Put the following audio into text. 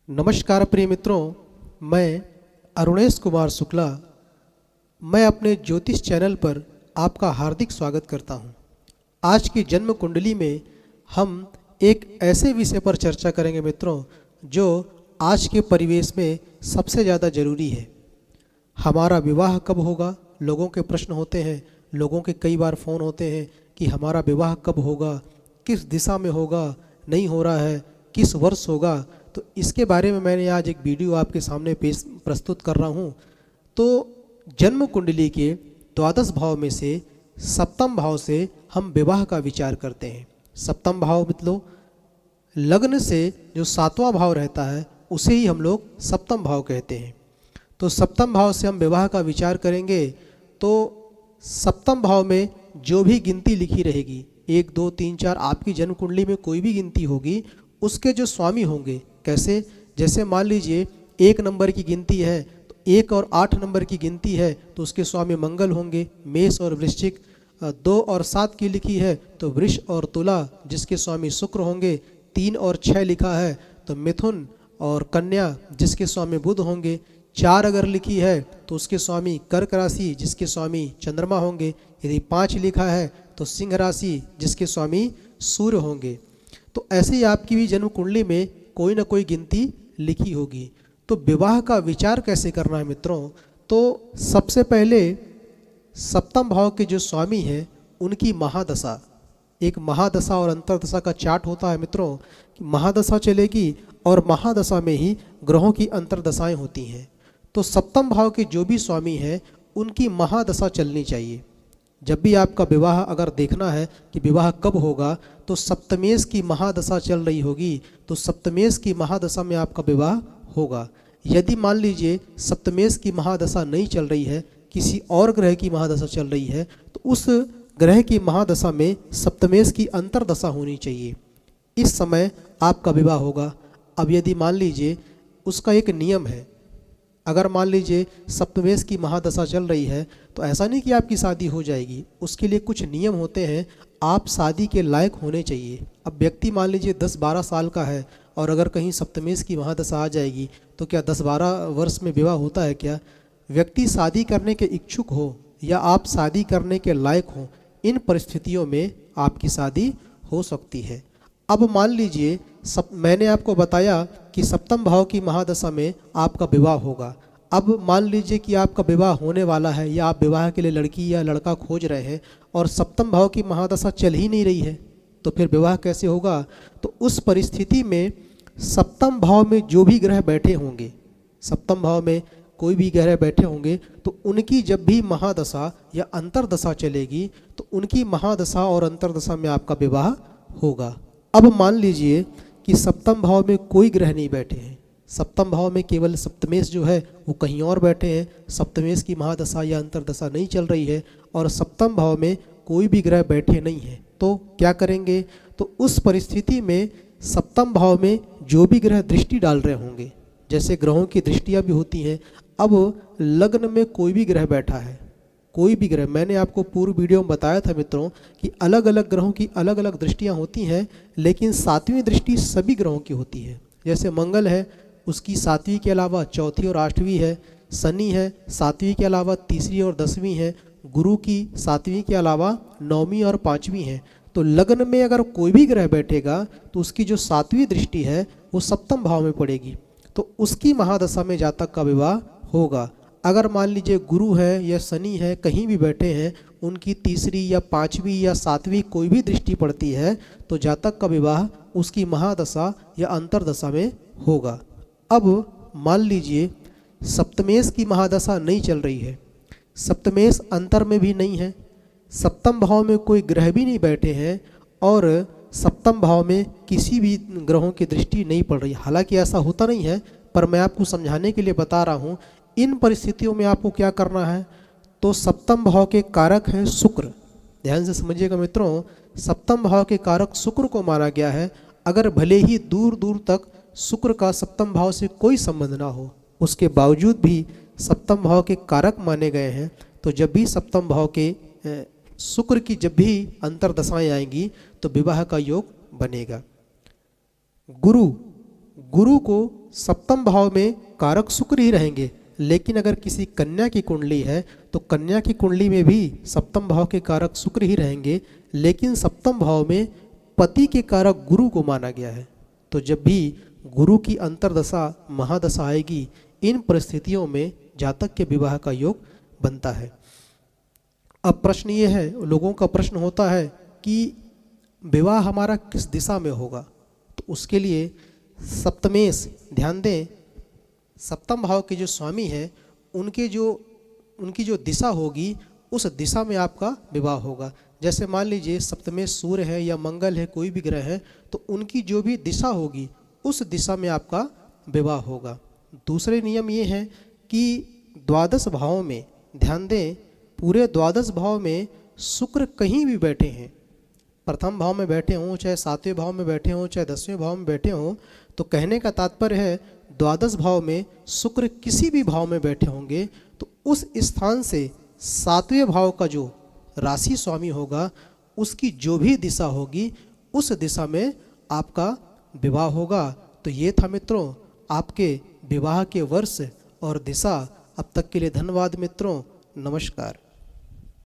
नमस्कार प्रिय मित्रों, मैं अरुणेश कुमार शुक्ला। मैं अपने ज्योतिष चैनल पर आपका हार्दिक स्वागत करता हूं। आज की जन्म कुंडली में हम एक ऐसे विषय पर चर्चा करेंगे मित्रों, जो आज के परिवेश में सबसे ज़्यादा ज़रूरी है। हमारा विवाह कब होगा? लोगों के प्रश्न होते हैं, लोगों के कई बार फ़ोन होते हैं कि हमारा विवाह कब होगा, किस दिशा में होगा, नहीं हो रहा है, किस वर्ष होगा। तो इसके बारे में मैंने आज एक वीडियो आपके सामने प्रस्तुत कर रहा हूँ। तो जन्म कुंडली के द्वादश भाव में से सप्तम भाव से हम विवाह का विचार करते हैं। सप्तम भाव मतलब लग्न से जो सातवां भाव रहता है उसे ही हम लोग सप्तम भाव कहते हैं। तो सप्तम भाव से हम विवाह का विचार करेंगे। तो सप्तम भाव में जो भी गिनती लिखी रहेगी, 1 2 3 4, आपकी जन्म कुंडली में कोई भी गिनती होगी, उसके जो स्वामी होंगे, कैसे? जैसे मान लीजिए 1 नंबर की गिनती है तो 1 और 8 नंबर की गिनती है तो उसके स्वामी मंगल होंगे, मेष और वृश्चिक। 2 और 7 की लिखी है तो वृष और तुला, जिसके स्वामी शुक्र होंगे। 3 और 6 लिखा है तो मिथुन और कन्या, जिसके स्वामी बुध होंगे। 4 अगर लिखी है तो उसके स्वामी कर्क राशि, जिसके स्वामी चंद्रमा होंगे। यदि 5 लिखा है तो सिंह राशि, जिसके स्वामी सूर्य होंगे। तो ऐसे ही आपकी भी जन्म कुंडली में कोई ना कोई गिनती लिखी होगी। तो विवाह का विचार कैसे करना है मित्रों? तो सबसे पहले सप्तम भाव के जो स्वामी हैं उनकी महादशा, एक महादशा और अंतरदशा का चार्ट होता है मित्रों। महादशा चलेगी और महादशा में ही ग्रहों की अंतरदशाएं होती हैं। तो सप्तम भाव के जो भी स्वामी हैं उनकी महादशा चलनी चाहिए। जब भी आपका विवाह अगर देखना है कि विवाह कब होगा, तो सप्तमेश की महादशा चल रही होगी तो सप्तमेश की महादशा में आपका विवाह होगा। यदि मान लीजिए सप्तमेश की महादशा नहीं चल रही है, किसी और ग्रह की महादशा चल रही है, तो उस ग्रह की महादशा में सप्तमेश की अंतरदशा होनी चाहिए। इस समय आपका विवाह होगा। अब यदि मान लीजिए उसका एक नियम है, अगर मान लीजिए सप्तमेश की महादशा चल रही है तो ऐसा नहीं कि आपकी शादी हो जाएगी, उसके लिए कुछ नियम होते हैं। आप शादी के लायक होने चाहिए। अब व्यक्ति मान लीजिए 10-12 साल का है और अगर कहीं सप्तमेश की महादशा आ जाएगी तो क्या 10-12 वर्ष में विवाह होता है क्या? व्यक्ति शादी करने के इच्छुक हो या आप शादी करने के लायक हो, इन परिस्थितियों में आपकी शादी हो सकती है। अब मान लीजिए मैंने आपको बताया कि सप्तम भाव की महादशा में आपका विवाह होगा। अब मान लीजिए कि आपका विवाह होने वाला है या आप विवाह के लिए लड़की या लड़का खोज रहे हैं और सप्तम भाव की महादशा चल ही नहीं रही है, तो फिर विवाह कैसे होगा? तो उस परिस्थिति में सप्तम भाव में जो भी ग्रह बैठे होंगे, सप्तम भाव में कोई भी ग्रह बैठे होंगे, तो उनकी जब भी महादशा या अंतरदशा चलेगी तो उनकी महादशा और अंतरदशा में आपका विवाह होगा। अब मान लीजिए कि सप्तम भाव में कोई ग्रह नहीं बैठे हैं, सप्तम भाव में केवल सप्तमेश जो है वो कहीं और बैठे हैं, सप्तमेश की महादशा या अंतरदशा नहीं चल रही है और सप्तम भाव में कोई भी ग्रह बैठे नहीं हैं, तो क्या करेंगे? तो उस परिस्थिति में सप्तम भाव में जो भी ग्रह दृष्टि डाल रहे होंगे, जैसे ग्रहों की दृष्टियाँ भी होती हैं। अब लग्न में कोई भी ग्रह बैठा है, कोई भी ग्रह, मैंने आपको पूर्व वीडियो में बताया था मित्रों कि अलग अलग ग्रहों की अलग अलग दृष्टियां होती हैं, लेकिन 7वीं दृष्टि सभी ग्रहों की होती है। जैसे मंगल है, उसकी 7वीं के अलावा 4थी और 8वीं है। शनि है, 7वीं के अलावा 3री और 10वीं है। गुरु की 7वीं के अलावा 9वीं और 5वीं है। तो लग्न में अगर कोई भी ग्रह बैठेगा तो उसकी जो 7वीं दृष्टि है वो सप्तम भाव में पड़ेगी, तो उसकी महादशा में जातक का विवाह होगा। अगर मान लीजिए गुरु है या शनि है कहीं भी बैठे हैं, उनकी 3री या 5वीं या 7वीं कोई भी दृष्टि पड़ती है तो जातक का विवाह उसकी महादशा या अंतरदशा में होगा। अब मान लीजिए सप्तमेश की महादशा नहीं चल रही है, सप्तमेश अंतर में भी नहीं है, सप्तम भाव में कोई ग्रह भी नहीं बैठे हैं और सप्तम भाव में किसी भी ग्रहों की दृष्टि नहीं पड़ रही। हालांकि ऐसा होता नहीं है, पर मैं आपको समझाने के लिए बता रहा हूँ। इन परिस्थितियों में आपको क्या करना है? तो सप्तम भाव के कारक हैं शुक्र। ध्यान से समझिएगा मित्रों, सप्तम भाव के कारक शुक्र को माना गया है। अगर भले ही दूर दूर तक शुक्र का सप्तम भाव से कोई संबंध ना हो, उसके बावजूद भी सप्तम भाव के कारक माने गए हैं। तो जब भी सप्तम भाव के शुक्र की जब भी अंतरदशाएं आएंगी तो विवाह का योग बनेगा। गुरु को सप्तम भाव में कारक शुक्र ही रहेंगे, लेकिन अगर किसी कन्या की कुंडली है तो कन्या की कुंडली में भी सप्तम भाव के कारक शुक्र ही रहेंगे, लेकिन सप्तम भाव में पति के कारक गुरु को माना गया है। तो जब भी गुरु की अंतर्दशा महादशा आएगी, इन परिस्थितियों में जातक के विवाह का योग बनता है। अब प्रश्न ये है, लोगों का प्रश्न होता है कि विवाह हमारा किस दिशा में होगा, तो उसके लिए सप्तमेश ध्यान दें, सप्तम भाव के जो स्वामी है उनकी जो दिशा होगी उस दिशा में आपका विवाह होगा। जैसे मान लीजिए सप्तमेश सूर्य है या मंगल है, कोई भी ग्रह है, तो उनकी जो भी दिशा होगी उस दिशा में आपका विवाह होगा। दूसरे नियम ये हैं कि द्वादश भाव में ध्यान दें, पूरे द्वादश भाव में शुक्र कहीं भी बैठे हैं, प्रथम भाव में बैठे हों, चाहे सातवें भाव में बैठे हों, चाहे 10वें भाव में बैठे हों, तो कहने का तात्पर्य है द्वादश भाव में शुक्र किसी भी भाव में बैठे होंगे तो उस स्थान से सातवें भाव का जो राशि स्वामी होगा उसकी जो भी दिशा होगी उस दिशा में आपका विवाह होगा। तो ये था मित्रों आपके विवाह के वर्ष और दिशा। अब तक के लिए धन्यवाद मित्रों, नमस्कार।